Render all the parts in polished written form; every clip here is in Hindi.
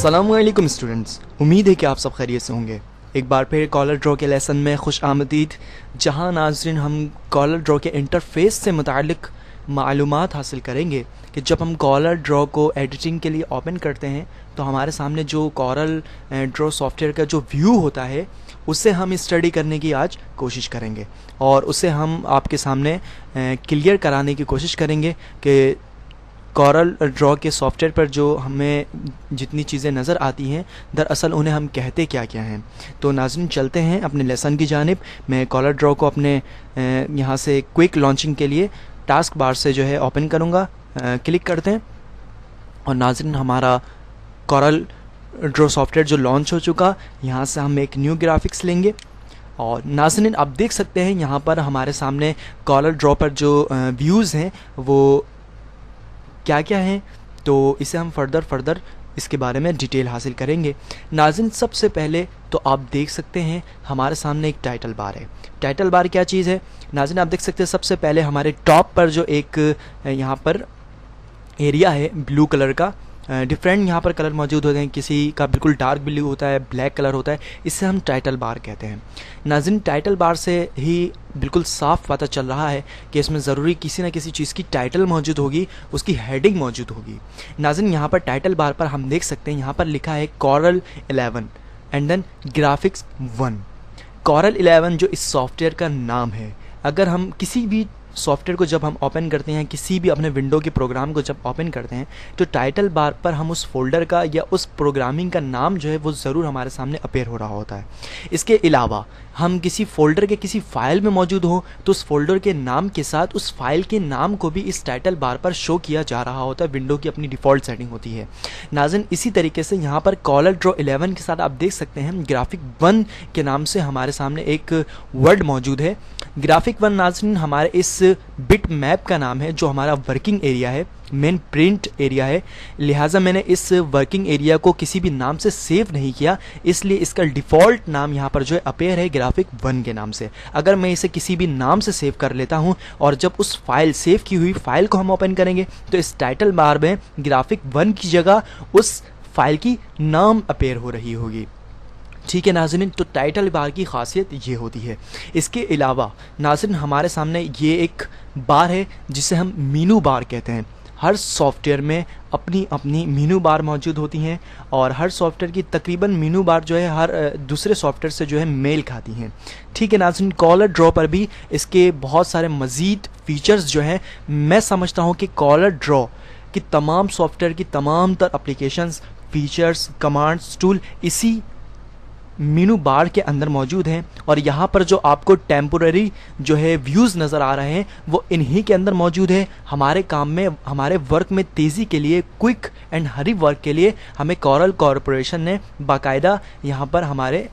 अस्सलामुअलैकुम स्टूडेंट्स, उम्मीद है कि आप सब खैरियत से होंगे। एक बार फिर कॉलर ड्रॉ के लेसन में खुश आमदीद, जहाँ नाज़रीन हम कॉलर ड्रॉ के इंटरफेस से मुतालिक मालूमात हासिल करेंगे कि जब हम कॉलर ड्रॉ को एडिटिंग के लिए ओपन करते हैं तो हमारे सामने जो कॉलर ड्रॉ सॉफ्टवेयर का जो व्यू होता है उससे हम स्टडी करने की आज कोशिश करेंगे और उसे हम आपके सामने क्लियर कराने की कोशिश करेंगे कि कॉरल ड्रॉ के सॉफ्टवेयर पर जो हमें जितनी चीज़ें नज़र आती हैं दरअसल उन्हें हम कहते क्या क्या हैं। तो नाज़रीन चलते हैं अपने लेसन की जानिब। मैं कॉलर ड्रॉ को अपने यहाँ से क्विक लॉन्चिंग के लिए टास्क बार से जो है ओपन करूँगा। क्लिक करते हैं और नाज़रीन हमारा कॉरल ड्रॉ सॉफ्टवेयर जो लॉन्च हो चुका, यहाँ से हम एक न्यू ग्राफिक्स लेंगे और नाज़रीन आप देख सकते हैं यहाँ पर हमारे सामने कॉलर ड्रॉ पर जो व्यूज़ हैं वो क्या क्या हैं। तो इसे हम फर्दर इसके बारे में डिटेल हासिल करेंगे। नाज़रीन सबसे पहले तो आप देख सकते हैं हमारे सामने एक टाइटल बार है। टाइटल बार क्या चीज़ है नाज़रीन, आप देख सकते हैं सबसे पहले हमारे टॉप पर जो एक यहाँ पर एरिया है ब्लू कलर का, डिफरेंट यहाँ पर कलर मौजूद होते हैं। किसी का बिल्कुल डार्क ब्लू होता है, ब्लैक कलर होता है, इससे हम टाइटल बार कहते हैं। नाज़रीन टाइटल बार से ही बिल्कुल साफ पता चल रहा है कि इसमें ज़रूरी किसी न किसी चीज़ की टाइटल मौजूद होगी, उसकी हेडिंग मौजूद होगी। नाज़रीन यहाँ पर टाइटल बार पर हम देख सकते हैं यहाँ पर लिखा है Corel 11 and then graphics 1। Corel 11 जो इस सॉफ्टवेयर का नाम है। अगर हम किसी भी सॉफ्टवेयर को जब हम ओपन करते हैं, किसी भी अपने विंडो के प्रोग्राम को जब ओपन करते हैं तो टाइटल बार पर हम उस फोल्डर का या उस प्रोग्रामिंग का नाम जो है वो ज़रूर हमारे सामने अपीयर हो रहा होता है। इसके अलावा हम किसी फोल्डर के किसी फ़ाइल में मौजूद हो तो उस फोल्डर के नाम के साथ उस फाइल के नाम को भी इस टाइटल बार पर शो किया जा रहा होता है। विंडो की अपनी डिफ़ॉल्ट सेटिंग होती है। नाज़रीन इसी तरीके से यहाँ पर कॉलर ड्रॉ 11 के साथ आप देख सकते हैं ग्राफिक 1 के नाम से हमारे सामने एक वर्ड मौजूद है। ग्राफिक 1 नाज़रीन हमारे इस बिट मैप का नाम है जो हमारा वर्किंग एरिया है, मेन प्रिंट एरिया है। लिहाजा मैंने इस वर्किंग एरिया को किसी भी नाम से सेव नहीं किया, इसलिए इसका डिफ़ॉल्ट नाम यहाँ पर जो है अपीयर है ग्राफिक 1 के नाम से। अगर मैं इसे किसी भी नाम से सेव कर लेता हूँ और जब उस फाइल सेव की हुई फाइल को हम ओपन करेंगे तो इस टाइटल बार में ग्राफिक 1 की जगह उस फाइल की नाम अपीयर हो रही होगी। ठीक है नाज़रीन, तो टाइटल बार की खासियत ये होती है। इसके अलावा नाज़रीन हमारे सामने ये एक बार है जिसे हम मीनू बार कहते हैं। हर सॉफ्टवेयर में अपनी अपनी मीनू बार मौजूद होती हैं और हर सॉफ्टवेयर की तकरीबन मीनू बार जो है हर दूसरे सॉफ्टवेयर से जो है मेल खाती हैं। ठीक है नाज़रीन, कॉलर ड्रॉ पर भी इसके बहुत सारे मज़ीद फीचर्स जो हैं, मैं समझता हूँ कि कॉलर ड्रॉ की तमाम सॉफ्टवेयर की तमाम तर एप्लीकेशंस, फीचर्स, कमांड्स, टूल इसी मीनू बार के अंदर मौजूद हैं और यहाँ पर जो आपको टेम्पोररी जो है व्यूज़ नज़र आ रहे हैं वो इन्हीं के अंदर मौजूद है। हमारे काम में, हमारे वर्क में तेज़ी के लिए, क्विक एंड हरी वर्क के लिए हमें कॉरल कॉरपोरेशन ने बाकायदा यहाँ पर हमारे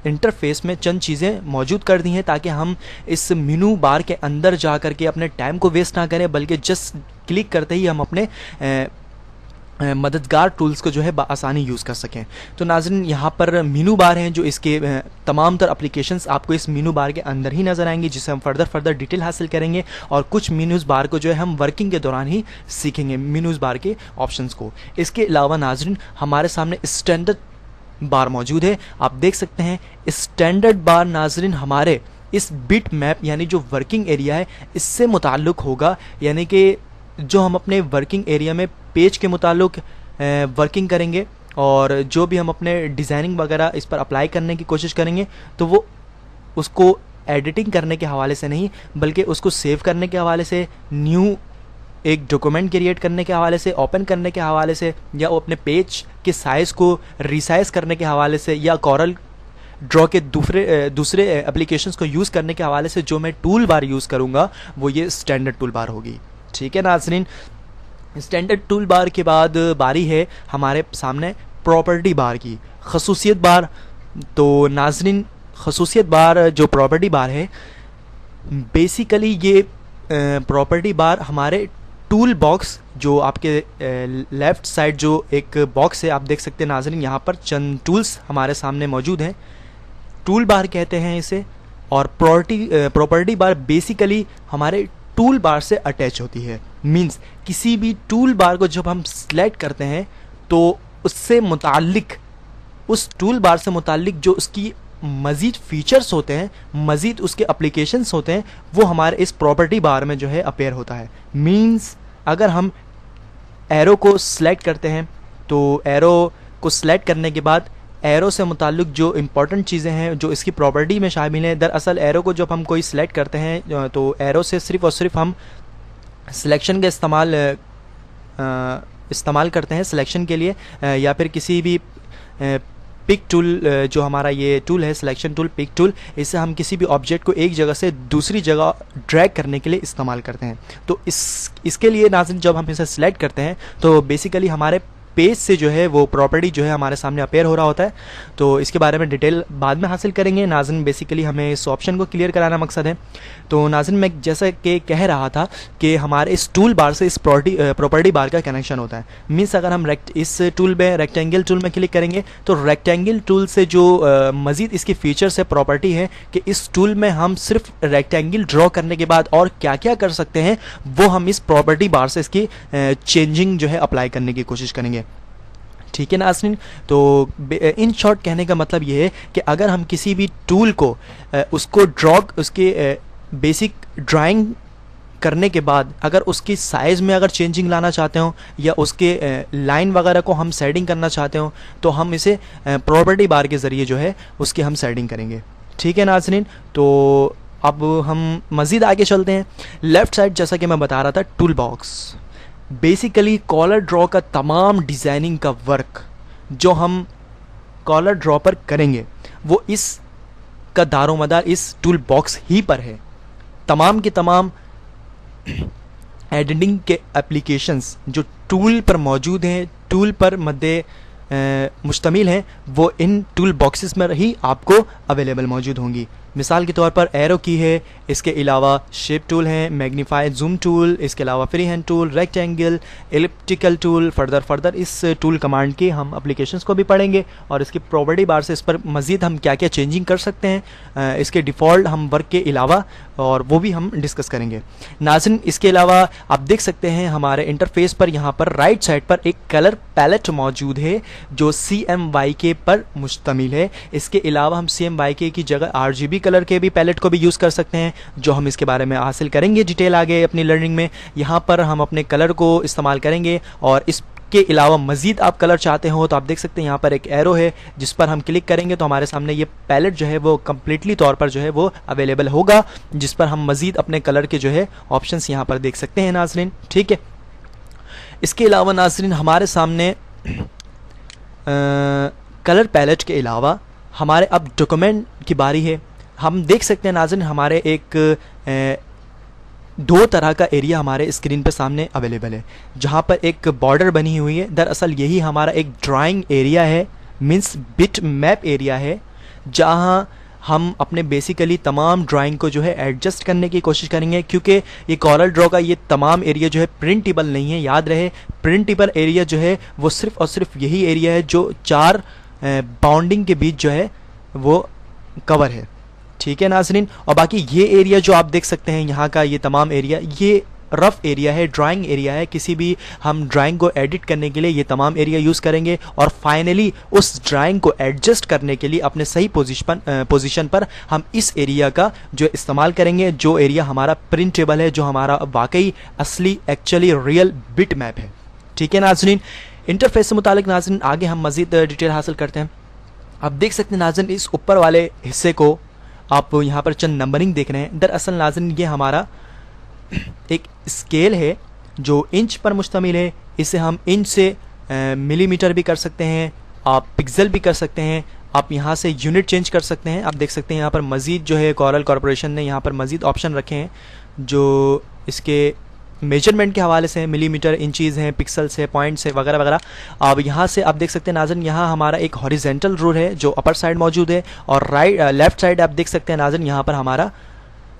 इंटरफेस में चंद चीज़ें मौजूद कर दी हैं ताकि हम इस मीनू बार के अंदर जा कर के अपने टाइम को वेस्ट ना करें, बल्कि जस्ट क्लिक करते ही हम अपने मददगार टूल्स को जो है आसानी यूज़ कर सकें। तो नाज़रीन यहाँ पर मीनू बार हैं जो इसके तमाम तर एप्लीकेशंस आपको इस मीनू बार के अंदर ही नज़र आएंगी, जिसे हम फर्दर डिटेल हासिल करेंगे और कुछ मीनूज़ बार को जो है हम वर्किंग के दौरान ही सीखेंगे मीनूज़ बार के ऑप्शंस को। इसके अलावा नाज़रीन हमारे सामने स्टैंडर्ड बार मौजूद है। आप देख सकते हैं स्टैंडर्ड बार नाज़रीन हमारे इस बिट मैप यानी जो वर्किंग एरिया है इससे मुताल्लुक़ होगा, यानी कि जो हम अपने वर्किंग एरिया में पेज के मुताल्लिक वर्किंग करेंगे और जो भी हम अपने डिज़ाइनिंग वगैरह इस पर अप्लाई करने की कोशिश करेंगे तो वो उसको एडिटिंग करने के हवाले से नहीं बल्कि उसको सेव करने के हवाले से, न्यू एक डॉक्यूमेंट क्रिएट करने के हवाले से, ओपन करने के हवाले से, या वो अपने पेज के साइज़ को रिसाइज़ करने के हवाले से, या कॉरल ड्रॉ के दूसरे एप्लीकेशंस को यूज़ करने के हवाले से जो मैं टूल बार यूज़ करूँगा वो ये स्टैंडर्ड टूल बार होगी। ठीक है नाज़रीन, स्टैंडर्ड टूल बार के बाद बारी है हमारे सामने प्रॉपर्टी बार की, खसूसियत बार। तो नाज़रीन खसूसियत बार जो प्रॉपर्टी बार है बेसिकली ये प्रॉपर्टी बार हमारे टूल बॉक्स जो आपके लेफ़्ट साइड जो एक बॉक्स है आप देख सकते हैं नाज़रीन, यहाँ पर चंद टूल्स हमारे सामने मौजूद हैं, टूल बार कहते हैं इसे। और प्रॉपर्टी बार बेसिकली हमारे टूल बार से अटैच होती है। मींस किसी भी टूल बार को जब हम सिलेक्ट करते हैं तो उससे मुताल्लिक, उस टूल बार से मुताल्लिक जो उसकी मज़ीद फीचर्स होते हैं, मज़ीद उसके एप्लीकेशंस होते हैं, वो हमारे इस प्रॉपर्टी बार में जो है अपेयर होता है। मींस अगर हम एरो को सिलेक्ट करते हैं तो एरो को सिलेक्ट करने के बाद एरो से मुताल्लिक जो इम्पॉर्टेंट चीज़ें हैं जो इसकी प्रॉपर्टी में शामिल हैं, दरअसल एरो को जब हम कोई सिलेक्ट करते हैं तो एरो से सिर्फ़ और सिर्फ हम सिलेक्शन का इस्तेमाल करते हैं सिलेक्शन के लिए, या फिर किसी भी पिक टूल, जो हमारा ये टूल है सिलेक्शन टूल, पिक टूल, इससे हम किसी भी ऑब्जेक्ट को एक जगह से दूसरी जगह ड्रैग करने के लिए इस्तेमाल करते हैं। तो इसके लिए नाज़रीन जब हम इसे सिलेक्ट करते हैं तो बेसिकली हमारे पेज से जो है वो प्रॉपर्टी जो है हमारे सामने अपेयर हो रहा होता है। तो इसके बारे में डिटेल बाद में हासिल करेंगे नाज़रीन, बेसिकली हमें इस ऑप्शन को क्लियर कराना मकसद है। तो नाज़रीन मैं जैसा कि कह रहा था कि हमारे इस टूल बार से इस प्रॉपर्टी बार का कनेक्शन होता है। मीन्स अगर हम इस टूल में रेक्टेंगल टूल में क्लिक करेंगे तो रेक्टेंगल टूल से जो मज़ीद इसकी फीचर्स है, प्रॉपर्टी है कि इस टूल में हम सिर्फ रेक्टेंगल ड्रॉ करने के बाद और क्या क्या कर सकते हैं वो हम इस प्रॉपर्टी बार से इसकी चेंजिंग जो है अप्लाई करने की कोशिश करेंगे। ठीक है नाज़रीन, तो इन शॉर्ट कहने का मतलब ये है कि अगर हम किसी भी टूल को उसको उसके बेसिक ड्राइंग करने के बाद अगर उसकी साइज़ में अगर चेंजिंग लाना चाहते हो या उसके लाइन वगैरह को हम सेटिंग करना चाहते हो तो हम इसे प्रॉपर्टी बार के ज़रिए जो है उसकी हम सेटिंग करेंगे। ठीक है नाज़रीन, तो अब हम मज़ीद आगे चलते हैं। लेफ़्ट साइड जैसा कि मैं बता रहा था tool box, basically Corel draw का तमाम डिज़ाइनिंग का वर्क जो हम कॉलर ड्रॉ पर करेंगे वो इस का दारोमदार इस टूल बॉक्स ही पर है। तमाम के तमाम एडिटिंग के एप्लीकेशंस जो टूल पर मौजूद हैं, टूल पर मद्दे मुश्तमिल हैं, वो इन टूल बॉक्सेस में ही आपको अवेलेबल मौजूद होंगी। मिसाल के तौर पर एरो की है, इसके अलावा शेप टूल है, मैग्नीफाई जूम टूल, इसके अलावा free hand tool, rectangle, elliptical tool. Further इस टूल कमांड के हम एप्लीकेशंस को भी पढ़ेंगे और इसकी प्रॉपर्टी बार से इस पर मज़ीद हम क्या क्या चेंजिंग कर सकते हैं, इसके डिफ़ॉल्ट हम वर्क के अलावा, और वो भी हम डिस्कस करेंगे नाज़रीन। इसके अलावा आप देख सकते हैं हमारे इंटरफेस पर यहाँ पर राइट साइड पर एक कलर पैलेट मौजूद है जो CMYK पर मुश्तमिल है। इसके अलावा हम CMYK की जगह RGB कलर के भी पैलेट को भी यूज़ कर सकते हैं, जो हम इसके बारे में हासिल करेंगे डिटेल आगे अपनी लर्निंग में। यहाँ पर हम अपने कलर को इस्तेमाल करेंगे और इसके अलावा मज़ीद आप कलर चाहते हो तो आप देख सकते हैं यहाँ पर एक एरो है जिस पर हम क्लिक करेंगे तो हमारे सामने ये पैलेट जो है वो कम्प्लीटली तौर पर जो है वो अवेलेबल होगा, जिस पर हम मज़ीद अपने कलर के जो है ऑप्शंस यहाँ पर देख सकते हैं नाज़रीन। ठीक है, इसके अलावा नाज़रीन हमारे सामने कलर पैलेट के अलावा हमारे अब डॉक्यूमेंट की बारी है। हम देख सकते हैं नाज़रीन हमारे एक दो तरह का एरिया हमारे स्क्रीन पे सामने अवेलेबल है, जहाँ पर एक बॉर्डर बनी हुई है। दरअसल यही हमारा एक ड्राइंग एरिया है, मीन्स बिट मैप एरिया है, जहाँ हम अपने बेसिकली तमाम ड्राइंग को जो है एडजस्ट करने की कोशिश करेंगे, क्योंकि ये कॉलर ड्रॉ का ये तमाम एरिया जो है प्रिंटेबल नहीं है। याद रहे, प्रिंटेबल एरिया जो है वो सिर्फ़ और सिर्फ यही एरिया है जो 4 बाउंडिंग के बीच जो है वो कवर है। ठीक है नाज़रीन, और बाकी ये एरिया जो आप देख सकते हैं यहाँ का ये तमाम एरिया, ये रफ़ एरिया है, ड्राइंग एरिया है। किसी भी हम ड्राइंग को एडिट करने के लिए ये तमाम एरिया यूज़ करेंगे और फाइनली उस ड्राइंग को एडजस्ट करने के लिए अपने सही पोजीशन पर हम इस एरिया का जो इस्तेमाल करेंगे, जो एरिया हमारा प्रिंटेबल है, जो हमारा वाकई असली एक्चुअली रियल बिट मैप है। ठीक है नाज़रीन, इंटरफेस से मुतालिक नाज़रीन आगे हम मज़ीद डिटेल हासिल करते हैं। आप देख सकते हैं नाज़रीन इस ऊपर वाले हिस्से को आप यहाँ पर चंद नंबरिंग देख रहे हैं। दरअसल नाज़रीन ये हमारा एक स्केल है जो इंच पर मुश्तमिल है। इसे हम इंच से मिलीमीटर भी कर सकते हैं, आप पिक्सल भी कर सकते हैं, आप यहाँ से यूनिट चेंज कर सकते हैं। आप देख सकते हैं यहाँ पर मज़ीद जो है कोरल कॉरपोरेशन ने यहाँ पर मज़ीद ऑप्शन रखे हैं जो इसके मेजरमेंट के हवाले से मिलीमीटर, इंचीज़ हैं, पिक्सल्स है, पॉइंट्स है, वगैरह वगैरह। अब यहाँ से आप देख सकते हैं नाज़रीन यहाँ हमारा एक हॉरिजेंटल रूल है जो अपर साइड मौजूद है, और लेफ़्ट साइड आप देख सकते हैं नाज़रीन यहाँ पर हमारा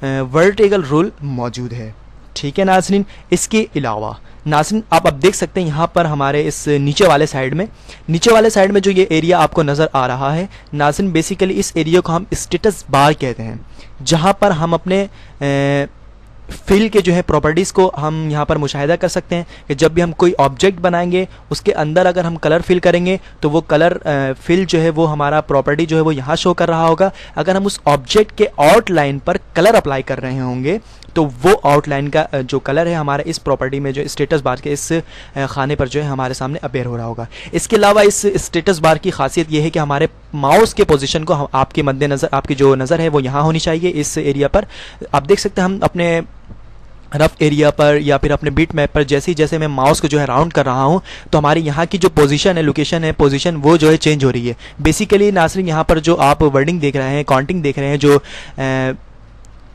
वर्टिकल रूल मौजूद है। ठीक है नाज़रीन, इसके अलावा नाज़रीन आप अब देख सकते हैं यहाँ पर हमारे इस नीचे वाले साइड में जो ये एरिया आपको नज़र आ रहा है नाज़रीन, बेसिकली इस एरिया को हम स्टेटस बार कहते हैं, जहाँ पर हम अपने फिल के जो है प्रॉपर्टीज़ को हम यहाँ पर मुशाहिदा कर सकते हैं कि जब भी हम कोई ऑब्जेक्ट बनाएंगे उसके अंदर अगर हम कलर फिल करेंगे तो वो कलर फिल जो है वो हमारा प्रॉपर्टी जो है वो यहाँ शो कर रहा होगा। अगर हम उस ऑब्जेक्ट के आउटलाइन पर कलर अप्लाई कर रहे होंगे तो वो आउटलाइन का जो कलर है हमारे इस प्रॉपर्टी में जो स्टेटस बार के इस खाने पर जो है हमारे सामने अपेयर हो रहा होगा। इसके अलावा इस स्टेटस बार की खासियत ये है कि हमारे माउस के पोजीशन को आपके मद्देनज़र, आपकी जो नज़र है वो यहाँ होनी चाहिए इस एरिया पर। आप देख सकते हैं हम अपने रफ एरिया पर या फिर अपने बीट मैप पर जैसे मैं माउस को जो है राउंड कर रहा हूँ तो हमारी यहाँ की जो पोजीशन है, लोकेशन है, पोजीशन वो जो है चेंज हो रही है। बेसिकली नाज़रीन यहाँ पर जो आप वर्डिंग देख रहे हैं, काउंटिंग देख रहे हैं जो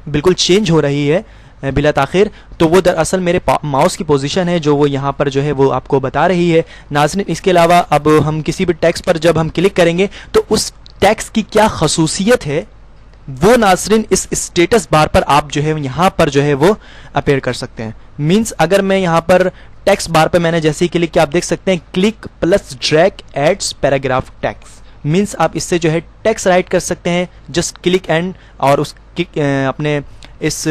बिल्कुल चेंज हो रही है बिला ताख़िर, तो वो दरअसल मेरे माउस की पोजीशन है जो वो यहाँ पर जो है वो आपको बता रही है नाज़रीन। इसके अलावा अब हम किसी भी टेक्स्ट पर जब हम क्लिक करेंगे तो उस टेक्स्ट की क्या खसूसियत है वो नाज़रीन इस स्टेटस बार पर आप जो है यहाँ पर जो है वो अपेयर कर सकते हैं। मीन्स अगर मैं यहाँ पर टेक्स्ट बार पे मैंने जैसे ही क्लिक किया, आप देख सकते हैं click plus drag adds paragraph text, means आप इससे जो है टेक्स्ट राइट कर सकते हैं। जस्ट क्लिक एंड और उस अपने इस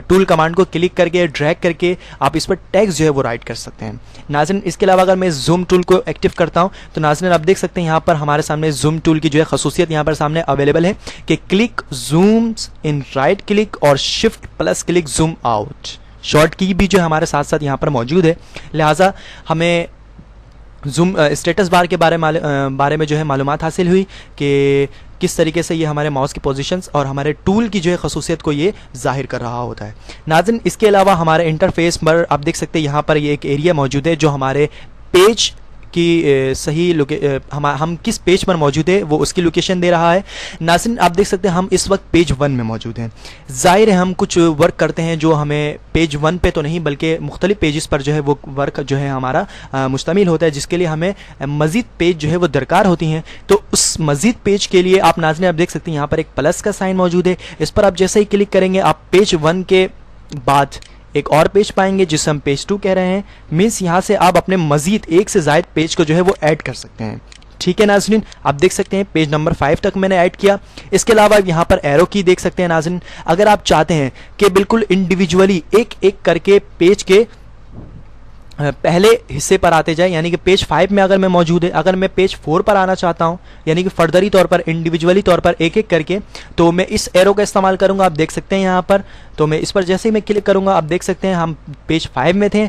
टूल कमांड को क्लिक करके ड्रैग करके आप इस पर टेक्स्ट जो है वो राइट कर सकते हैं नाज़रीन। इसके अलावा अगर मैं जूम टूल को एक्टिव करता हूं तो नाज़रीन आप देख सकते हैं यहाँ पर हमारे सामने जूम टूल की जो है खसूसियत यहाँ पर सामने अवेलेबल है कि click zooms in right click और shift plus click zoom out. Short की भी जो हमारे साथ साथ यहाँ पर मौजूद है, लिहाजा हमें जूम स्टेटस बार के बारे में जो है मालूमात हासिल हुई कि किस तरीके से ये हमारे माउस की पोजीशंस और हमारे टूल की जो है खसूसियत को ये जाहिर कर रहा होता है नाज़रीन। इसके अलावा हमारे इंटरफेस पर आप देख सकते हैं यहाँ पर ये एक एरिया मौजूद है जो हमारे पेज की सही हम किस पेज पर मौजूद है वो उसकी लोकेशन दे रहा है नाज़रीन। आप देख सकते हैं हम इस वक्त पेज 1 में मौजूद हैं। ज़ाहिर है हम कुछ वर्क करते हैं जो हमें पेज 1 पे तो नहीं बल्कि मुख्तलिफ पेजेस पर जो है वो वर्क जो है हमारा मुश्तमिल होता है, जिसके लिए हमें मज़ीद पेज जो है वो दरकार होती हैं। तो उस मज़ीद पेज के लिए आप नाज़रीन आप देख सकते हैं यहाँ पर एक प्लस का साइन मौजूद है, इस पर आप जैसे ही क्लिक करेंगे आप पेज 1 के बाद एक और पेज पाएंगे जिसे हम पेज 2 कह रहे हैं। मीन्स यहाँ से आप अपने मजीद एक से ज़ायद पेज को जो है वो ऐड कर सकते हैं। ठीक है नाज़रीन, आप देख सकते हैं पेज नंबर 5 तक मैंने ऐड किया। इसके अलावा यहाँ पर एरो की देख सकते हैं नाज़रीन। अगर आप चाहते हैं कि बिल्कुल इंडिविजुअली एक एक करके पेज के पहले हिस्से पर आते जाए, यानी कि पेज 5 में अगर मैं मौजूद है, अगर मैं पेज 4 पर आना चाहता हूं यानी कि फर्दरी तौर पर इंडिविजुअली तौर पर एक एक करके, तो मैं इस एरो का इस्तेमाल करूंगा। आप देख सकते हैं यहाँ पर, तो मैं इस पर जैसे ही मैं क्लिक करूंगा आप देख सकते हैं हम पेज 5 में थे,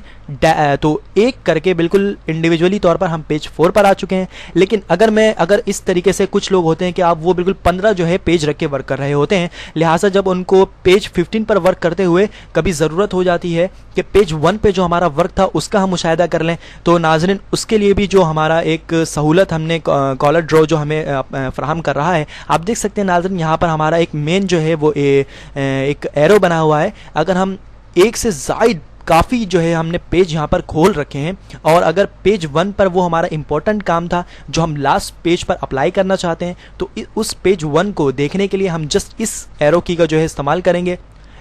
तो एक करके बिल्कुल इंडिविजुअली तौर पर हम पेज 4 पर आ चुके हैं। लेकिन अगर इस तरीके से कुछ लोग होते हैं कि आप वो बिल्कुल 15 जो है पेज रख के वर्क कर रहे होते हैं, लिहाजा जब उनको पेज 15 पर वर्क करते हुए कभी ज़रूरत हो जाती है कि पेज 1 पे जो हमारा वर्क था उसका हम मुशाहिदा कर लें, तो नाज़रीन उसके लिए भी जो हमारा एक सहूलत हमने कॉलर ड्रॉ जो हमें फराहम कर रहा है, आप देख सकते हैं नाज़रीन यहाँ पर हमारा एक मेन जो है वो एक एरो बना हुआ है। अगर हम एक से ज़ायद काफ़ी जो है हमने पेज यहाँ पर खोल रखे हैं और अगर पेज 1 पर वो हमारा इंपॉर्टेंट काम था जो हम लास्ट पेज पर अप्लाई करना चाहते हैं, तो उस पेज 1 को देखने के लिए हम जस्ट इस एरो की का जो है इस्तेमाल करेंगे।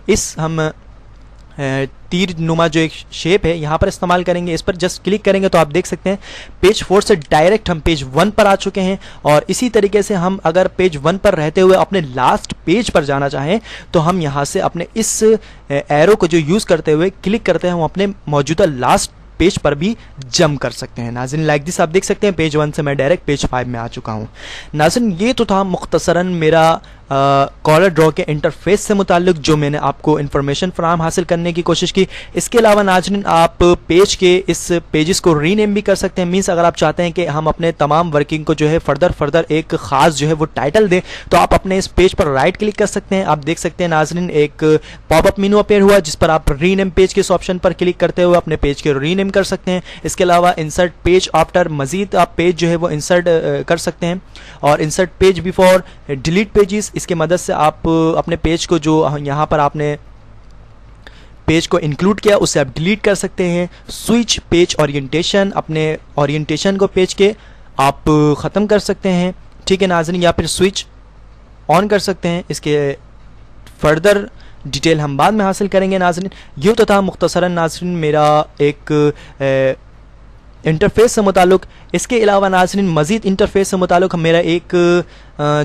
इस हम तीर नुमा जो एक शेप है यहाँ पर इस्तेमाल करेंगे, इस पर जस्ट क्लिक करेंगे तो आप देख सकते हैं पेज 4 से डायरेक्ट हम पेज 1 पर आ चुके हैं। और इसी तरीके से हम अगर पेज 1 पर रहते हुए अपने लास्ट पेज पर जाना चाहें तो हम यहाँ से अपने इस एरो को जो यूज़ करते हुए क्लिक करते हैं हम अपने मौजूदा लास्ट पेज पर भी जम कर सकते हैं। नाज़रीन लाइक दिस आप देख सकते हैं पेज 1 से मैं डायरेक्ट पेज 5 में आ चुका हूँ। नाज़रीन ये तो था मुख्तसरन मेरा कॉलर ड्रॉ के इंटरफेस से मुताल्लिक जो मैंने आपको इन्फॉर्मेशन फराहम हासिल करने की कोशिश की। इसके अलावा नाज़रीन आप पेज के इस पेजेस को रीनेम भी कर सकते हैं। मीन्स अगर आप चाहते हैं कि हम अपने तमाम वर्किंग को जो है फर्दर एक ख़ास जो है वो टाइटल दें, तो आप अपने इस पेज पर राइट क्लिक कर सकते हैं। आप देख सकते हैं नाज़रीन एक पॉपअप मेनू अपेयर हुआ जिस पर आप रीनेम पेज के इस ऑप्शन पर क्लिक करते हुए अपने पेज के रीनेम कर सकते हैं। इसके अलावा इंसर्ट पेज आफ्टर, मजीद आप पेज जो है वो इंसर्ट कर सकते हैं। और insert page before, delete pages, इसके मदद से आप अपने पेज को जो यहाँ पर आपने पेज को इंक्लूड किया उसे आप डिलीट कर सकते हैं। स्विच पेज ओरिएंटेशन, अपने ओरिएंटेशन को पेज के आप ख़त्म कर सकते हैं। ठीक है नाज़रीन, या फिर स्विच ऑन कर सकते हैं। इसके फर्दर डिटेल हम बाद में हासिल करेंगे नाज़रीन। यूँ तो था मुख्तसरन नाज़रीन मेरा एक इंटरफेस से मुताल्लुक़। इसके अलावा नाज़रीन मज़ीद इंटरफेस से मुताल्लुक़ मेरा एक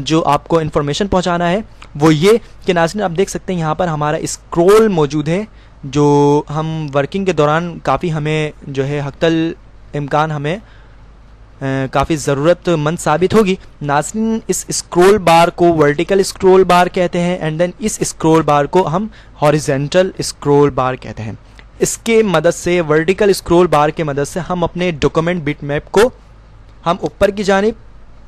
जो आपको इन्फॉर्मेशन पहुँचाना है वो ये कि नाज़रीन आप देख सकते हैं यहाँ पर हमारा स्क्रॉल मौजूद है, जो हम वर्किंग के दौरान काफ़ी हमें जो है हक़ल इम्कान हमें काफ़ी ज़रूरतमंद साबित होगी। नाज़रीन इस स्क्रॉल बार को वर्टिकल स्क्रॉल बार कहते हैं एंड देन इस स्क्रॉल बार को हम हॉरिजेंटल स्क्रॉल बार कहते हैं। इसके मदद से, वर्टिकल स्क्रॉल बार के मदद से हम अपने डॉक्यूमेंट बिटमैप को हम ऊपर की जानिब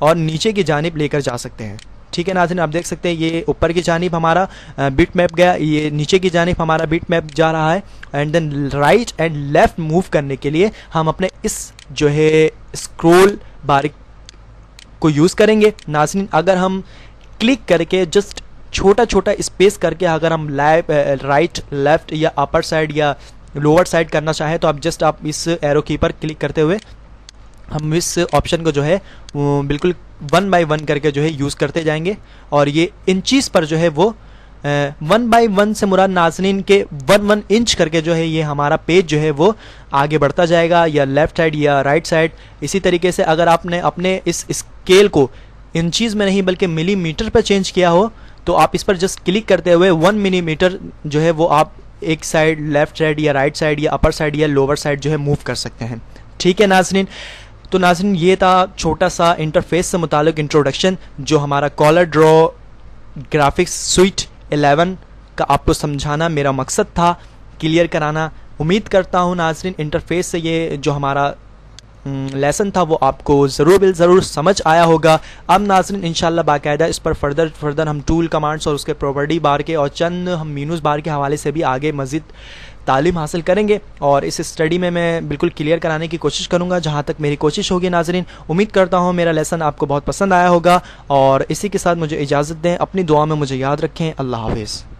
और नीचे की जानिब लेकर जा सकते हैं। ठीक है नाज़रीन, आप देख सकते हैं ये ऊपर की जानिब हमारा बिट मैप गया, ये नीचे की जानिब हमारा बिट मैप जा रहा है and then right and left move करने के लिए हम अपने इस जो है स्क्रॉल बार को यूज़ करेंगे। नाज़रीन अगर हम क्लिक करके जस्ट छोटा छोटा स्पेस करके अगर हम राइट लेफ़्ट या अपर साइड या लोअर साइड करना चाहें तो आप इस एरो की पर क्लिक करते हुए हम इस ऑप्शन को जो है बिल्कुल 1 बाय 1 करके जो है यूज़ करते जाएंगे और ये इंचीज़ पर जो है वो 1 बाय 1 से मुराद नाज़रीन के 1 इंच करके जो है ये हमारा पेज जो है वो आगे बढ़ता जाएगा, या लेफ़्ट साइड या राइट साइड। इसी तरीके से अगर आपने अपने इस स्केल को इंचीज़ में नहीं बल्कि मिलीमीटर पर चेंज किया हो तो आप इस पर जस्ट क्लिक करते हुए 1 मिलीमीटर जो है वो आप एक साइड लेफ़्ट साइड या राइट साइड या अपर साइड या लोअर साइड जो है मूव कर सकते हैं। ठीक है नाज़रीन, तो नाज़रीन ये था छोटा सा इंटरफेस से मुतालिक इंट्रोडक्शन जो हमारा कॉलर ड्रॉ ग्राफिक्स स्वीट 11 का आपको समझाना मेरा मकसद था, क्लियर कराना। उम्मीद करता हूँ नाज़रीन इंटरफेस से ये जो हमारा लेसन था वो आपको ज़रूर समझ आया होगा। अब नाज़रीन इंशाल्लाह बाकायदा इस पर फर्दर हम टूल कमांड्स और उसके प्रॉपर्टी बार के और चंद हम मीनूस बार के हवाले से भी आगे मज़ीद तालीम हासिल करेंगे और इस स्टडी में मैं बिल्कुल क्लियर कराने की कोशिश करूँगा जहाँ तक मेरी कोशिश होगी। नाज़रीन उम्मीद करता हूँ मेरा लेसन आपको बहुत पसंद आया होगा और इसी के साथ मुझे इजाज़त दें, अपनी दुआ में मुझे याद रखें। अल्लाह हाफ़िज़।